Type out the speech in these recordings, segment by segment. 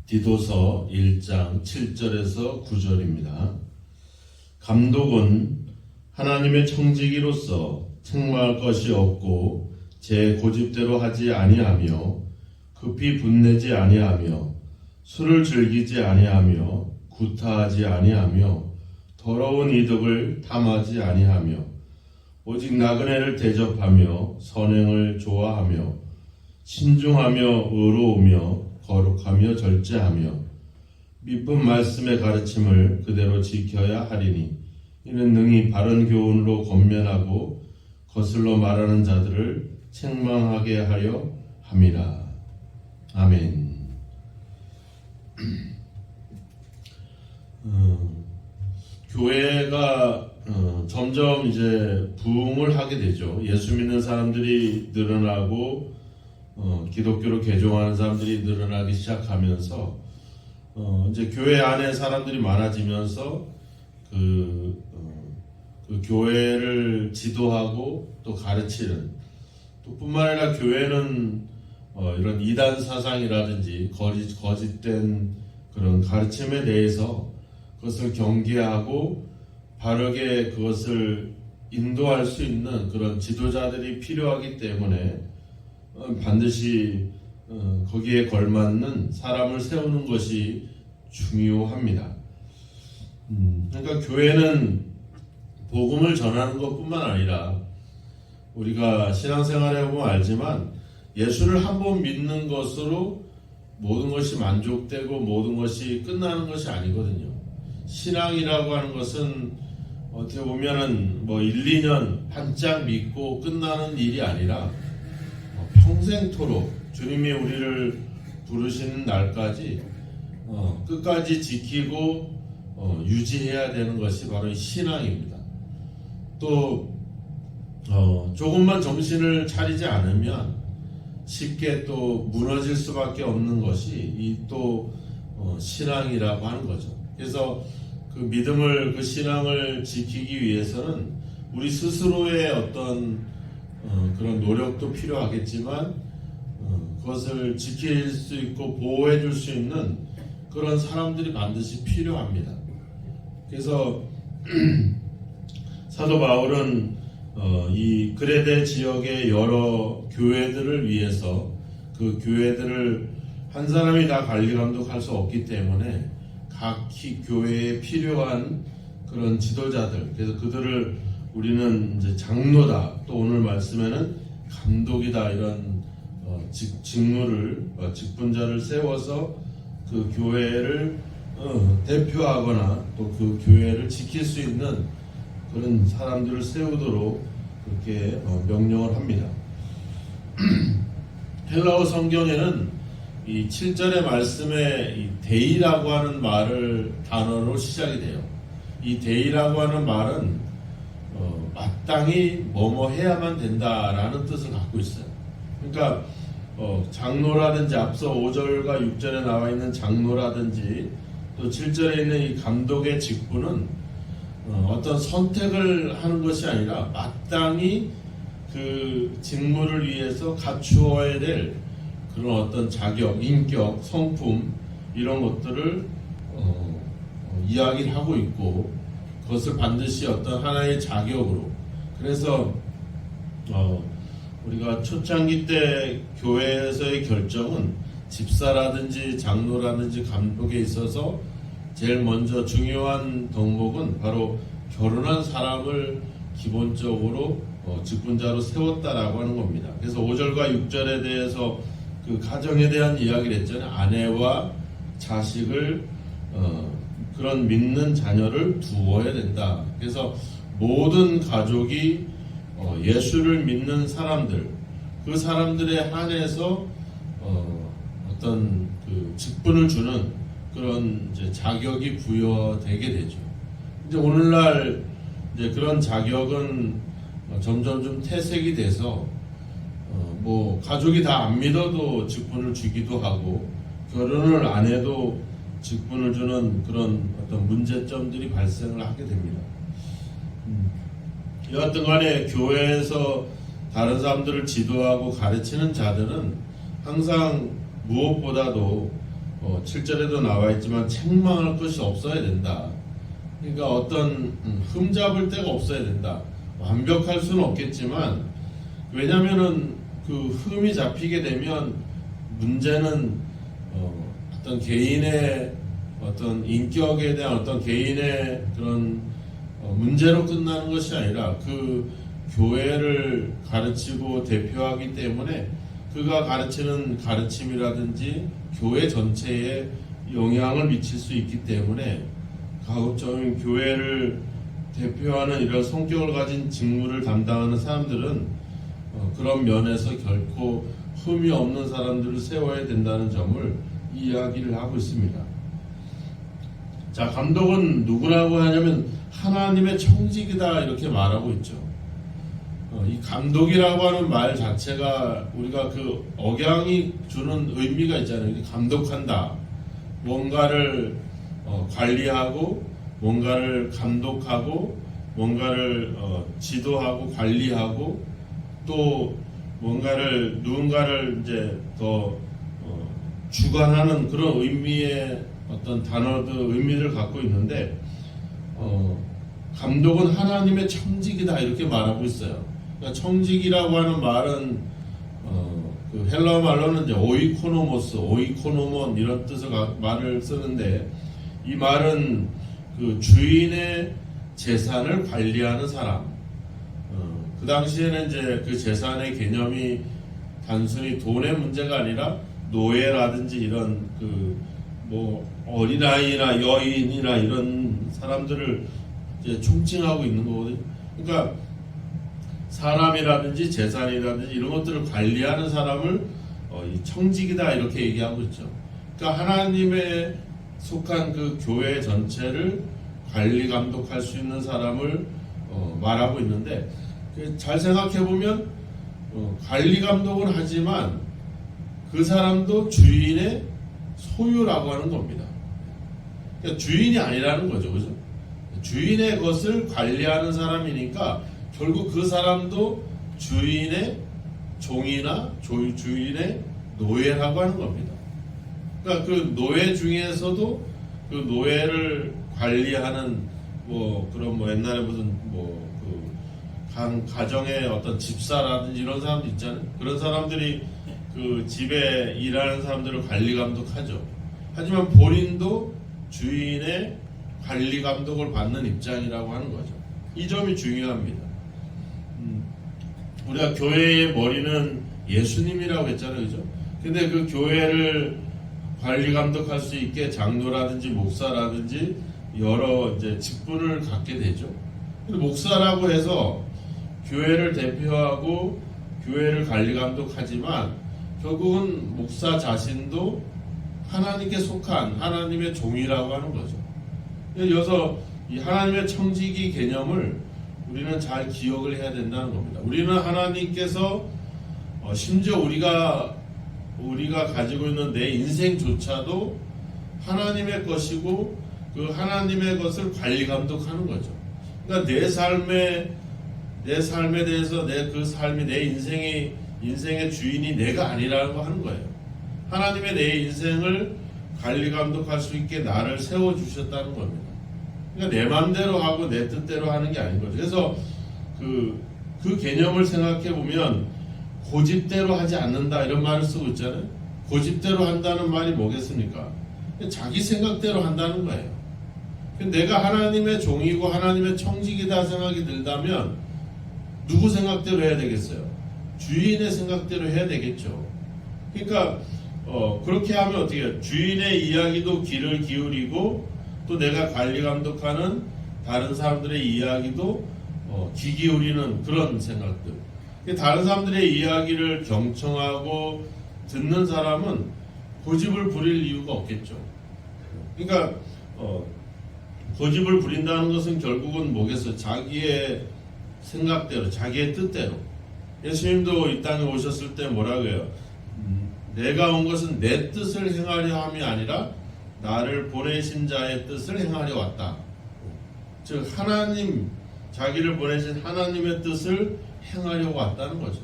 디도서 1장 7절에서 9절입니다. 감독은 하나님의 청지기로서 책망할 것이 없고 제 고집대로 하지 아니하며 급히 분내지 아니하며 술을 즐기지 아니하며 구타하지 아니하며 더러운 이득을 탐하지 아니하며 오직 나그네를 대접하며 선행을 좋아하며 신중하며 의로우며 거룩하며 절제하며 미쁜 말씀의 가르침을 그대로 지켜야 하리니 이는 능히 바른 교훈으로 권면하고 거슬러 말하는 자들을 책망하게 하려 함이라. 아멘. 교회가 점점 이제 부흥을 하게 되죠. 예수 믿는 사람들이 늘어나고 기독교로 개종하는 사람들이 늘어나기 시작하면서 이제 교회 안에 사람들이 많아지면서 그 교회를 지도하고 또 가르치는, 또 뿐만 아니라 교회는 이런 이단 사상이라든지 거짓된 그런 가르침에 대해서 그것을 경계하고 바르게 그것을 인도할 수 있는 그런 지도자들이 필요하기 때문에 반드시 거기에 걸맞는 사람을 세우는 것이 중요합니다. 그러니까 교회는 복음을 전하는 것뿐만 아니라 우리가 신앙생활에 보면 알지만 예수를 한번 믿는 것으로 모든 것이 만족되고 모든 것이 끝나는 것이 아니거든요. 신앙이라고 하는 것은 어떻게 보면은 1, 2년 반짝 믿고 끝나는 일이 아니라 평생토록 주님이 우리를 부르시는 날까지 끝까지 지키고 유지해야 되는 것이 바로 신앙입니다. 또 조금만 정신을 차리지 않으면 쉽게 또 무너질 수밖에 없는 것이 이 또 신앙이라고 하는 거죠. 그래서 그 믿음을, 그 신앙을 지키기 위해서는 우리 스스로의 어떤 그런 노력도 필요하겠지만 그것을 지킬 수 있고 보호해 줄 수 있는 그런 사람들이 반드시 필요합니다. 그래서 사도 바울은 이 그레데 지역의 여러 교회들을 위해서, 그 교회들을 한 사람이 다 관리 감독할 수 없기 때문에 각 교회에 필요한 그런 지도자들, 그래서 그들을 우리는 이제 장로다, 또 오늘 말씀에는 감독이다, 이런 직분자를 세워서 그 교회를 대표하거나 또 그 교회를 지킬 수 있는 그런 사람들을 세우도록 그렇게 명령을 합니다. 헬라어 성경에는 이 7절의 말씀에 이 데이라고 하는 단어로 시작이 돼요. 이 데이라고 하는 말은 마땅히 뭐뭐 해야만 된다라는 뜻을 갖고 있어요. 그러니까 장로라든지 앞서 5절과 6절에 나와 있는 장로라든지 또 7절에 있는 이 감독의 직분은 어떤 선택을 하는 것이 아니라 마땅히 그 직무를 위해서 갖추어야 될 그런 어떤 자격, 인격, 성품, 이런 것들을 이야기를 하고 있고, 그것을 반드시 어떤 하나의 자격으로, 그래서 우리가 초창기 때 교회에서의 결정은 집사라든지 장로라든지 감독에 있어서 제일 먼저 중요한 덕목은 바로 결혼한 사람을 기본적으로 직분자로 세웠다라고 하는 겁니다. 그래서 5절과 6절에 대해서 그 가정에 대한 이야기를 했잖아요. 아내와 자식을 그런 믿는 자녀를 두어야 된다. 그래서 모든 가족이 예수를 믿는 사람들, 그 사람들에 한해서 어떤 그 직분을 주는 그런 이제 자격이 부여되게 되죠. 이제 오늘날 이제 그런 자격은 점점 좀 퇴색이 돼서 가족이 다 안 믿어도 직분을 주기도 하고, 결혼을 안 해도 직분을 주는 그런 어떤 문제점들이 발생을 하게 됩니다. 여하튼 간에 교회에서 다른 사람들을 지도하고 가르치는 자들은 항상 무엇보다도 7절에도 나와 있지만 책망할 것이 없어야 된다. 그러니까 어떤 흠잡을 데가 없어야 된다. 완벽할 수는 없겠지만, 왜냐면은 그 흠이 잡히게 되면 문제는 어떤 개인의 어떤 인격에 대한 어떤 개인의 그런 문제로 끝나는 것이 아니라 그 교회를 가르치고 대표하기 때문에 그가 가르치는 가르침이라든지 교회 전체에 영향을 미칠 수 있기 때문에 가급적이면 교회를 대표하는 이런 성격을 가진 직무를 담당하는 사람들은 그런 면에서 결코 흠이 없는 사람들을 세워야 된다는 점을 이야기를 하고 있습니다. 자, 감독은 누구라고 하냐면 하나님의 청직이다 이렇게 말하고 있죠. 이 감독이라고 하는 말 자체가 우리가 그 억양이 주는 의미가 있잖아요. 감독한다. 뭔가를 관리하고 뭔가를 감독하고 뭔가를 지도하고 관리하고 또 뭔가를 누군가를 이제 더 주관하는 그런 의미의 어떤 단어들 의미를 갖고 있는데 감독은 하나님의 청직이다 이렇게 말하고 있어요. 그러니까 청직이라고 하는 말은 그 헬라어 말로는 이제 오이코노모스, 오이코노몬 이런 뜻의 말을 쓰는데 이 말은 그 주인의 재산을 관리하는 사람. 그 당시에는 이제 그 재산의 개념이 단순히 돈의 문제가 아니라 노예라든지 이런 그 뭐 어린아이나 여인이나 이런 사람들을 이제 총칭하고 있는 거거든요. 그러니까 사람이라든지 재산이라든지 이런 것들을 관리하는 사람을 이 청직이다 이렇게 얘기하고 있죠. 그러니까 하나님의 속한 그 교회 전체를 관리 감독할 수 있는 사람을 말하고 있는데 잘 생각해 보면 관리 감독은 하지만 그 사람도 주인의 소유라고 하는 겁니다. 그러니까 주인이 아니라는 거죠, 그죠? 주인의 것을 관리하는 사람이니까 결국 그 사람도 주인의 종이나 주인의 노예라고 하는 겁니다. 그러니까 그 노예 중에서도 그 노예를 관리하는 뭐 그런 뭐 옛날에 무슨 뭐 그 가정의 어떤 집사라든지 이런 사람들 있잖아요. 그런 사람들이 그 집에 일하는 사람들을 관리 감독하죠. 하지만 본인도 주인의 관리 감독을 받는 입장이라고 하는 거죠. 이 점이 중요합니다. 우리가 교회의 머리는 예수님이라고 했잖아요, 그죠? 근데 그 교회를 관리 감독할 수 있게 장로라든지 목사라든지 여러 이제 직분을 갖게 되죠. 근데 목사라고 해서 교회를 대표하고 교회를 관리 감독하지만 결국은 목사 자신도 하나님께 속한 하나님의 종이라고 하는 거죠. 그래서 이 하나님의 청지기 개념을 우리는 잘 기억을 해야 된다는 겁니다. 우리는 하나님께서 심지어 우리가 가지고 있는 내 인생조차도 하나님의 것이고 그 하나님의 것을 관리 감독하는 거죠. 그러니까 내 삶에 대해서 내 그 삶이 내 인생의 주인이 내가 아니라고 하는 거예요. 하나님의 내 인생을 관리 감독할 수 있게 나를 세워 주셨다는 겁니다. 그러니까 내 마음대로 하고 내 뜻대로 하는 게 아닌 거죠. 그래서 그 개념을 생각해 보면 고집대로 하지 않는다 이런 말을 쓰고 있잖아요. 고집대로 한다는 말이 뭐겠습니까? 자기 생각대로 한다는 거예요. 내가 하나님의 종이고 하나님의 청직이다 생각이 들다면 누구 생각대로 해야 되겠어요? 주인의 생각대로 해야 되겠죠. 그러니까 그렇게 하면 어떻게 해요? 주인의 이야기도 귀를 기울이고 또 내가 관리 감독하는 다른 사람들의 이야기도 귀 기울이는 그런 생각들. 다른 사람들의 이야기를 경청하고 듣는 사람은 고집을 부릴 이유가 없겠죠. 그러니까 고집을 부린다는 것은 결국은 뭐겠어요? 자기의 생각대로, 자기의 뜻대로. 예수님도 이 땅에 오셨을 때 뭐라고 해요? 내가 온 것은 내 뜻을 행하려 함이 아니라 나를 보내신 자의 뜻을 행하려 왔다. 즉 하나님, 자기를 보내신 하나님의 뜻을 행하려고 왔다는 거죠.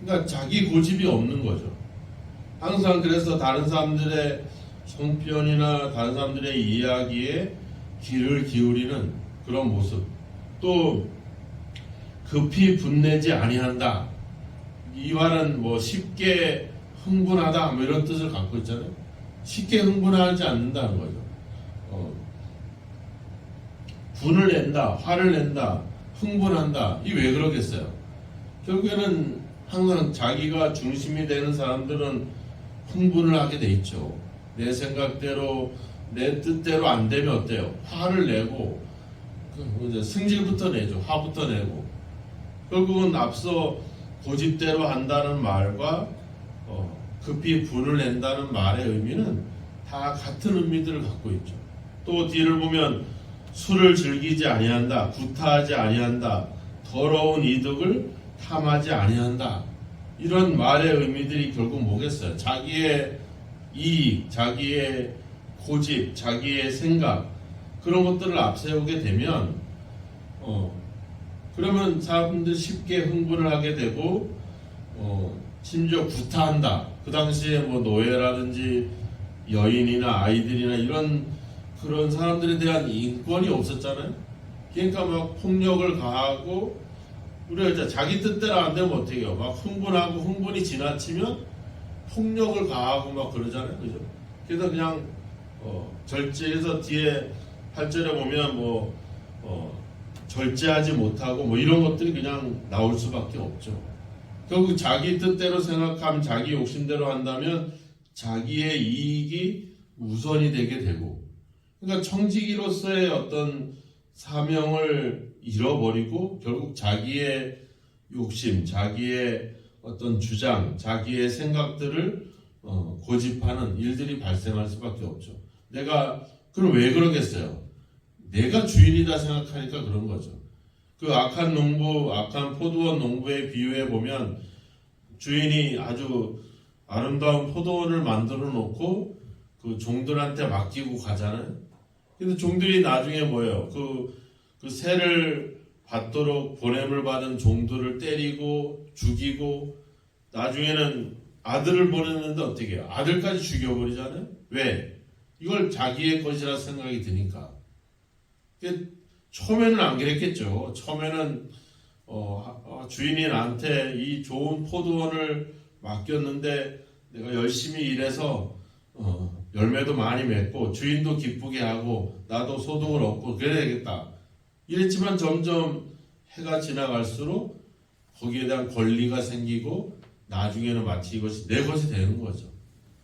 그러니까 자기 고집이 없는 거죠. 항상 그래서 다른 사람들의 성편이나 다른 사람들의 이야기에 귀를 기울이는 그런 모습, 또 급히 분내지 아니한다. 이 말은 뭐 쉽게 흥분하다 뭐 이런 뜻을 갖고 있잖아요. 쉽게 흥분하지 않는다는 거죠. 분을 낸다, 화를 낸다, 흥분한다. 이 왜 그러겠어요? 결국에는 항상 자기가 중심이 되는 사람들은 흥분을 하게 돼 있죠. 내 생각대로, 내 뜻대로 안 되면 어때요? 화를 내고, 이제 승질부터 내죠. 화부터 내고. 결국은 앞서 고집대로 한다는 말과 급히 분을 낸다는 말의 의미는 다 같은 의미들을 갖고 있죠. 또 뒤를 보면 술을 즐기지 아니한다, 구타하지 아니한다, 더러운 이득을 탐하지 아니한다. 이런 말의 의미들이 결국 뭐겠어요? 자기의 이익, 자기의 고집, 자기의 생각, 그런 것들을 앞세우게 되면 그러면 사람들 쉽게 흥분을 하게 되고 심지어 구타한다. 그 당시에 뭐 노예라든지 여인이나 아이들이나 이런 그런 사람들에 대한 인권이 없었잖아요. 그러니까 막 폭력을 가하고, 우리가 이제 자기 뜻대로 안 되면 어떻게 해요? 막 흥분하고, 흥분이 지나치면 폭력을 가하고 막 그러잖아요. 그죠? 그래서 그냥 절제해서 뒤에 8절에 보면 절제하지 못하고 뭐 이런 것들이 그냥 나올 수밖에 없죠. 결국 자기 뜻대로 생각하면, 자기 욕심대로 한다면 자기의 이익이 우선이 되게 되고, 그러니까 청지기로서의 어떤 사명을 잃어버리고 결국 자기의 욕심, 자기의 어떤 주장, 자기의 생각들을 고집하는 일들이 발생할 수밖에 없죠. 그럼 왜 그러겠어요? 내가 주인이다 생각하니까 그런 거죠. 그 악한 농부, 악한 포도원 농부의 비유에 보면 주인이 아주 아름다운 포도원을 만들어 놓고 그 종들한테 맡기고 가잖아요. 근데 종들이 나중에 뭐예요? 그 새를 받도록 보냄을 받은 종들을 때리고 죽이고, 나중에는 아들을 보냈는데 어떻게 해요? 아들까지 죽여버리잖아요. 왜? 이걸 자기의 것이라 생각이 드니까. 처음에는 안 그랬겠죠. 처음에는 주인이 나한테 이 좋은 포도원을 맡겼는데 내가 열심히 일해서 열매도 많이 맺고 주인도 기쁘게 하고 나도 소득을 얻고 그래야 되겠다. 이랬지만 점점 해가 지나갈수록 거기에 대한 권리가 생기고 나중에는 마치 이것이 내 것이 되는 거죠.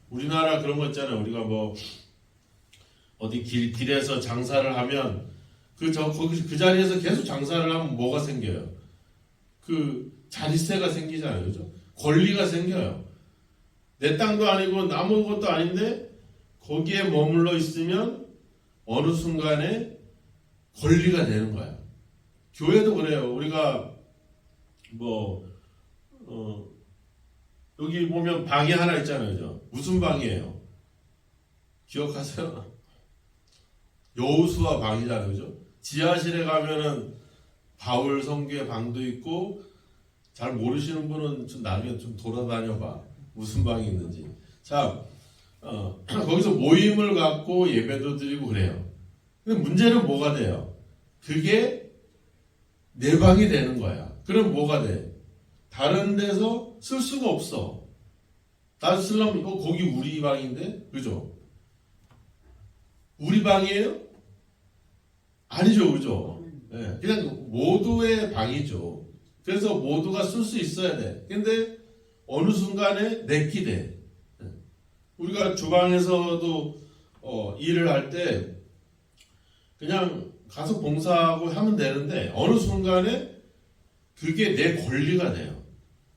우리나라 그런 거 있잖아요. 우리가 뭐 어디 길에서 장사를 하면 그 자리에서 계속 장사를 하면 뭐가 생겨요? 그 자릿세가 생기잖아요. 그죠? 권리가 생겨요. 내 땅도 아니고 아무것도 아닌데 거기에 머물러 있으면 어느 순간에 권리가 되는 거야. 교회도 그래요. 우리가 여기 보면 방이 하나 있잖아요. 그죠? 무슨 방이에요? 기억하세요? 여호수아 방이잖아요. 그죠? 지하실에 가면은 바울 성교의 방도 있고, 잘 모르시는 분은 좀 나중에 좀 돌아다녀 봐. 무슨 방이 있는지. 자, 거기서 모임을 갖고 예배도 드리고 그래요. 근데 문제는 뭐가 돼요? 그게 내 방이 되는 거야. 그럼 뭐가 돼? 다른 데서 쓸 수가 없어. 나도 쓰려면 거기 우리 방인데? 그죠? 우리 방이에요? 아니죠. 그죠? 네, 그냥 모두의 방이죠. 그래서 모두가 쓸 수 있어야 돼. 근데 어느 순간에 내끼 돼. 우리가 주방에서도 일을 할 때 그냥 가서 봉사하고 하면 되는데 어느 순간에 그게 내 권리가 돼요.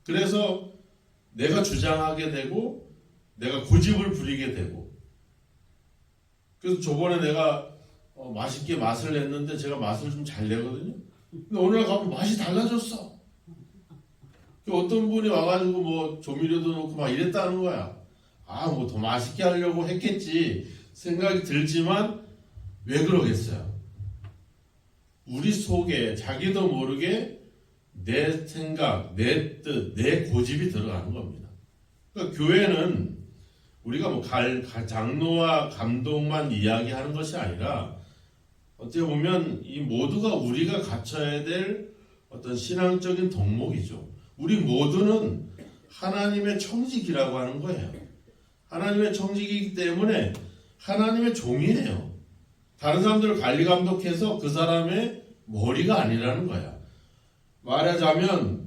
그래서 내가 주장하게 되고 내가 고집을 부리게 되고, 그래서 저번에 내가 맛있게 맛을 냈는데 제가 맛을 좀 잘 내거든요. 근데 오늘 가면 맛이 달라졌어. 어떤 분이 와가지고 뭐 조미료도 넣고 막 이랬다는 거야. 뭐 더 맛있게 하려고 했겠지 생각이 들지만 왜 그러겠어요? 우리 속에 자기도 모르게 내 생각, 내 뜻, 내 고집이 들어가는 겁니다. 그러니까 교회는 우리가 뭐 장로와 감독만 이야기하는 것이 아니라 어떻게 보면 이 모두가 우리가 갖춰야 될 어떤 신앙적인 덕목이죠. 우리 모두는 하나님의 청직이라고 하는 거예요. 하나님의 청직이기 때문에 하나님의 종이에요. 다른 사람들을 관리 감독해서 그 사람의 머리가 아니라는 거야. 말하자면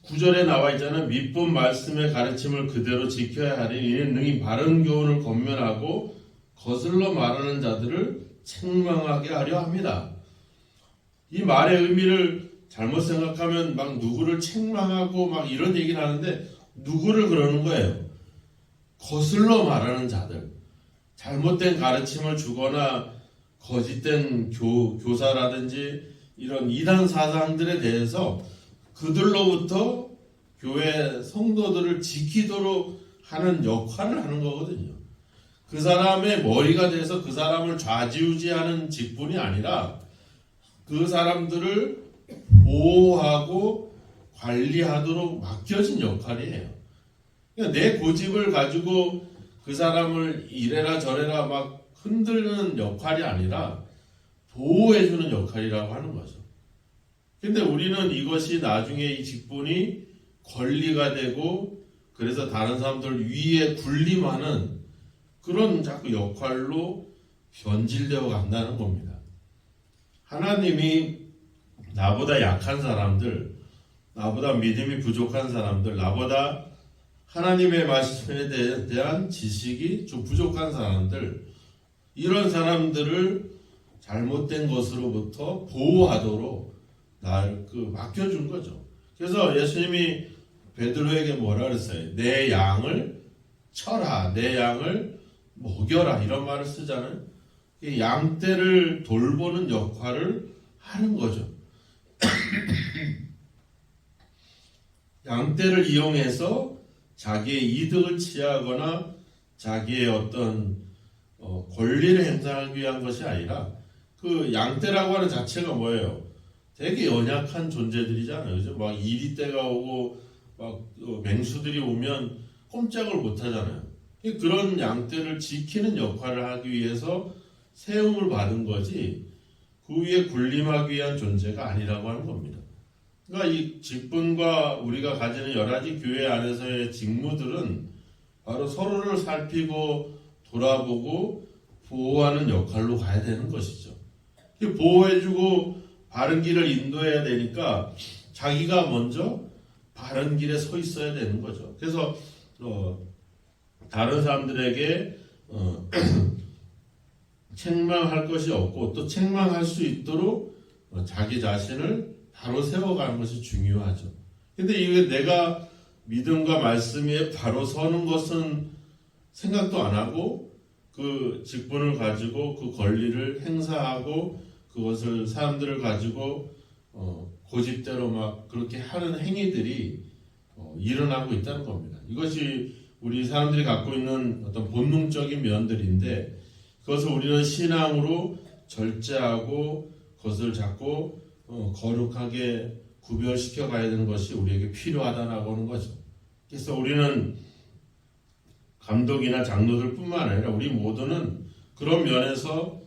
9절에 나와 있잖아요. 밑본 말씀의 가르침을 그대로 지켜야 하니 이는 능히 바른 교훈을 권면하고 거슬러 말하는 자들을 책망하게 하려 합니다. 이 말의 의미를 잘못 생각하면 막 누구를 책망하고 막 이런 얘기를 하는데 누구를 그러는 거예요? 거슬러 말하는 자들, 잘못된 가르침을 주거나 거짓된 교사라든지 이런 이단 사상들에 대해서 그들로부터 교회 성도들을 지키도록 하는 역할을 하는 거거든요. 그 사람의 머리가 돼서 그 사람을 좌지우지하는 직분이 아니라 그 사람들을 보호하고 관리하도록 맡겨진 역할이에요. 그러니까 내 고집을 가지고 그 사람을 이래라 저래라 막 흔드는 역할이 아니라 보호해주는 역할이라고 하는 거죠. 근데 우리는 이것이 나중에 이 직분이 권리가 되고 그래서 다른 사람들 위에 군림하는 그런 자꾸 역할로 변질되어 간다는 겁니다. 하나님이 나보다 약한 사람들, 나보다 믿음이 부족한 사람들, 나보다 하나님의 말씀에 대한 지식이 좀 부족한 사람들, 이런 사람들을 잘못된 것으로부터 보호하도록 날 맡겨준 거죠. 그래서 예수님이 베드로에게 뭐라 그랬어요? 내 양을 쳐라, 내 양을 먹여라 이런 말을 쓰잖아요. 양떼를 돌보는 역할을 하는 거죠. 양떼를 이용해서 자기의 이득을 취하거나 자기의 어떤 권리를 행사하기 위한 것이 아니라 그 양떼라고 하는 자체가 뭐예요? 되게 연약한 존재들이잖아요. 그죠? 막 이리떼가 오고 막 맹수들이 오면 꼼짝을 못 하잖아요. 그런 양떼를 지키는 역할을 하기 위해서 세움을 받은 거지 그 위에 군림하기 위한 존재가 아니라고 하는 겁니다. 그러니까 이 직분과 우리가 가지는 여러 가지 교회 안에서의 직무들은 바로 서로를 살피고 돌아보고 보호하는 역할로 가야 되는 것이죠. 보호해주고 바른 길을 인도해야 되니까 자기가 먼저 바른 길에 서 있어야 되는 거죠. 그래서 다른 사람들에게 책망할 것이 없고 또 책망할 수 있도록 자기 자신을 바로 세워가는 것이 중요하죠. 근데 이게 내가 믿음과 말씀 위에 바로 서는 것은 생각도 안 하고 그 직분을 가지고 그 권리를 행사하고 그것을 사람들을 가지고 고집대로 막 그렇게 하는 행위들이 일어나고 있다는 겁니다. 이것이 우리 사람들이 갖고 있는 어떤 본능적인 면들인데 그것을 우리는 신앙으로 절제하고 그것을 자꾸 거룩하게 구별시켜 가야 되는 것이 우리에게 필요하다고 하는 거죠. 그래서 우리는 감독이나 장로들 뿐만 아니라 우리 모두는 그런 면에서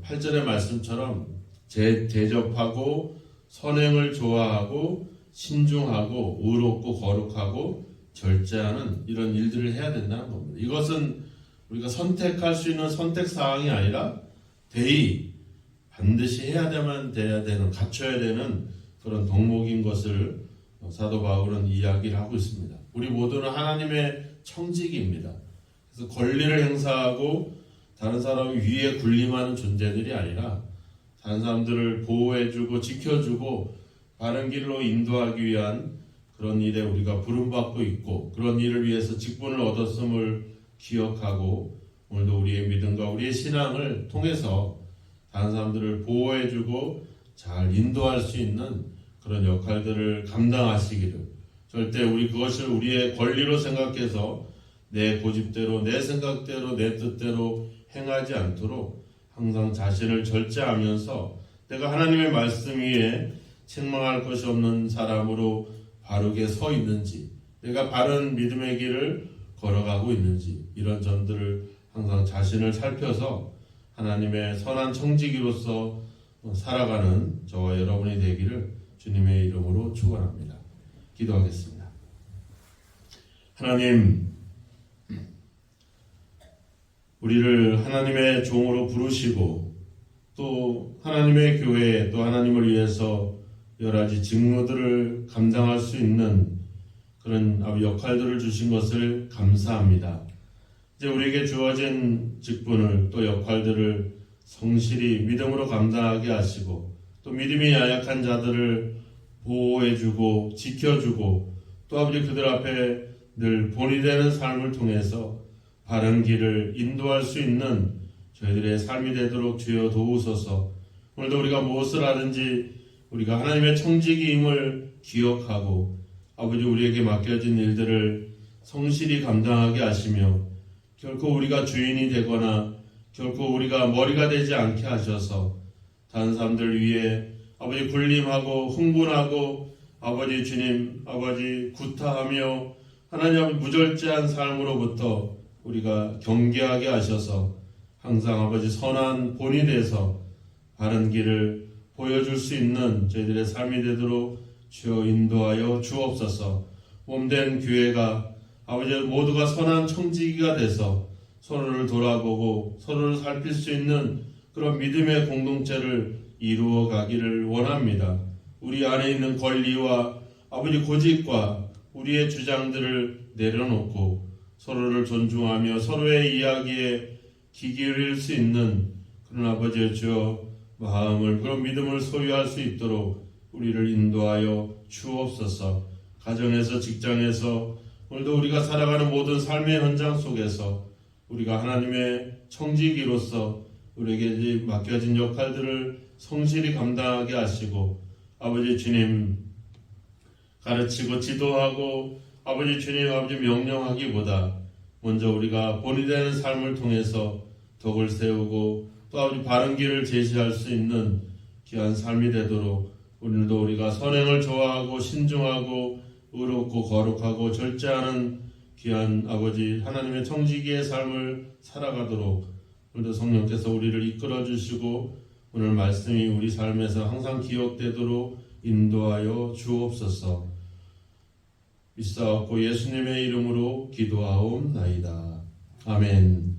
8절의 말씀처럼 대접하고 선행을 좋아하고 신중하고 의롭고 거룩하고 절제하는 이런 일들을 해야 된다는 겁니다. 이것은 우리가 선택할 수 있는 선택사항이 아니라 반드시 해야 되는 갖춰야 되는 그런 덕목인 것을 사도 바울은 이야기를 하고 있습니다. 우리 모두는 하나님의 청직입니다. 그래서 권리를 행사하고 다른 사람 위에 군림하는 존재들이 아니라 다른 사람들을 보호해주고 지켜주고 바른 길로 인도하기 위한 그런 일에 우리가 부름받고 있고 그런 일을 위해서 직분을 얻었음을 기억하고 오늘도 우리의 믿음과 우리의 신앙을 통해서 다른 사람들을 보호해주고 잘 인도할 수 있는 그런 역할들을 감당하시기를 절대 그것을 우리의 권리로 생각해서 내 고집대로 내 생각대로 내 뜻대로 행하지 않도록 항상 자신을 절제하면서 내가 하나님의 말씀 위에 책망할 것이 없는 사람으로 바르게 서 있는지 내가 바른 믿음의 길을 걸어가고 있는지 이런 점들을 항상 자신을 살펴서 하나님의 선한 청지기로서 살아가는 저와 여러분이 되기를 주님의 이름으로 축원합니다. 기도하겠습니다. 하나님, 우리를 하나님의 종으로 부르시고 또 하나님의 교회 또 하나님을 위해서 여러 가지 직무들을 감당할 수 있는 그런 역할들을 주신 것을 감사합니다. 이제 우리에게 주어진 직분을 또 역할들을 성실히 믿음으로 감당하게 하시고 또 믿음이 연약한 자들을 보호해주고 지켜주고 또 아버지 그들 앞에 늘 본이 되는 삶을 통해서 바른 길을 인도할 수 있는 저희들의 삶이 되도록 주여 도우소서. 오늘도 우리가 무엇을 하든지 우리가 하나님의 청지기임을 기억하고 아버지 우리에게 맡겨진 일들을 성실히 감당하게 하시며 결코 우리가 주인이 되거나 결코 우리가 머리가 되지 않게 하셔서 다른 사람들 위해 아버지 군림하고 흥분하고 아버지 주님 아버지 구타하며 하나님 무절제한 삶으로부터 우리가 경계하게 하셔서 항상 아버지 선한 본이 돼서 바른 길을 보여줄 수 있는 저희들의 삶이 되도록 주여 인도하여 주옵소서. 몸된 교회가 아버지 모두가 선한 청지기가 돼서 서로를 돌아보고 서로를 살필 수 있는 그런 믿음의 공동체를 이루어 가기를 원합니다. 우리 안에 있는 권리와 아버지 고집과 우리의 주장들을 내려놓고 서로를 존중하며 서로의 이야기에 귀 기울일 수 있는 그런 아버지의 주여 마음을 그런 믿음을 소유할 수 있도록 우리를 인도하여 주옵소서. 가정에서 직장에서 오늘도 우리가 살아가는 모든 삶의 현장 속에서 우리가 하나님의 청지기로서 우리에게 맡겨진 역할들을 성실히 감당하게 하시고 아버지 주님 가르치고 지도하고 아버지 주님 아버지 명령하기보다 먼저 우리가 본이 되는 삶을 통해서 덕을 세우고 또 아버지 바른 길을 제시할 수 있는 귀한 삶이 되도록 오늘도 우리가 선행을 좋아하고 신중하고 의롭고 거룩하고 절제하는 귀한 아버지 하나님의 청지기의 삶을 살아가도록 오늘도 성령께서 우리를 이끌어 주시고 오늘 말씀이 우리 삶에서 항상 기억되도록 인도하여 주옵소서. 믿사옵고 예수님의 이름으로 기도하옵나이다. 아멘.